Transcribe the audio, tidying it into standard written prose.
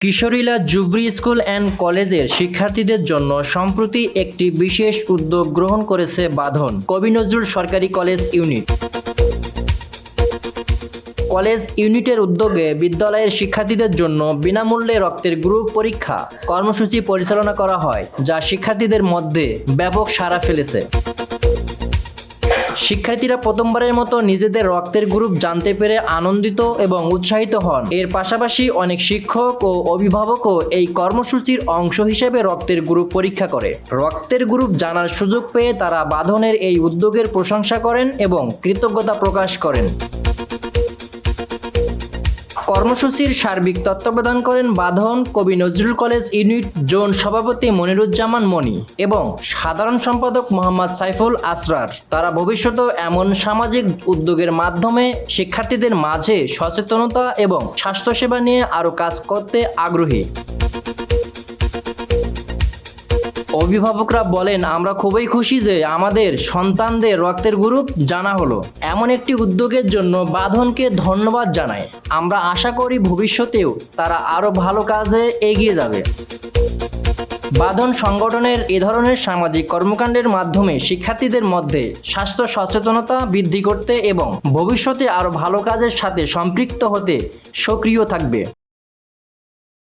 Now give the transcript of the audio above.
কিশোরীলা jubilee school and কলেজের শিক্ষার্থীদের জন্য সম্প্রতি একটি বিশেষ উদ্যোগ গ্রহণ করেছে বাঁধন কবি নজরুল সরকারি কলেজ ইউনিট। কলেজ ইউনিটের উদ্যোগে বিদ্যালয়ের শিক্ষার্থীদের জন্য বিনামূল্যে রক্তের গ্রুপ পরীক্ষা কর্মসূচি পরিচালনা করা হয়, যা শিক্ষার্থীদের মধ্যে ব্যাপক সাড়া ফেলেছে। শিক্ষার্থীরা প্রথমবারের মতো নিজেদের রক্তের গ্রুপ জানতে পেরে আনন্দিত এবং উৎসাহিত হন। এর পাশাপাশি অনেক শিক্ষক ও অভিভাবকও এই কর্মসূচির অংশ হিসেবে রক্তের গ্রুপ পরীক্ষা করে। রক্তের গ্রুপ জানার সুযোগ পেয়ে তারা বাঁধনের এই উদ্যোগের প্রশংসা করেন এবং কৃতজ্ঞতা প্রকাশ করেন। কর্মসূচির সার্বিক তত্ত্বাবধান করেন বাঁধন কবি নজরুল কলেজ ইউনিট জোন সভাপতি মনিরুজ্জামান মনি এবং সাধারণ সম্পাদক মোহাম্মদ সাইফুল আসরার। তারা ভবিষ্যতেও এমন সামাজিক উদ্যোগের মাধ্যমে শিক্ষার্থীদের মাঝে সচেতনতা এবং স্বাস্থ্যসেবা নিয়ে আরও কাজ করতে আগ্রহী। অভিভাবকরা বলেন, আমরা খুবই খুশি যে আমাদের সন্তানদের রক্তের গ্রুপ জানা হলো। এমন একটি উদ্যোগের জন্য বাঁধনকে ধন্যবাদ জানাই। আমরা আশা করি ভবিষ্যতেও তারা আরও ভালো কাজে এগিয়ে যাবে। বাঁধন সংগঠনের এ ধরনের সামাজিক কর্মকাণ্ডের মাধ্যমে শিক্ষার্থীদের মধ্যে স্বাস্থ্য সচেতনতা বৃদ্ধি করতে এবং ভবিষ্যতে আরও ভালো কাজের সাথে সম্পৃক্ত হতে সক্রিয় থাকবে।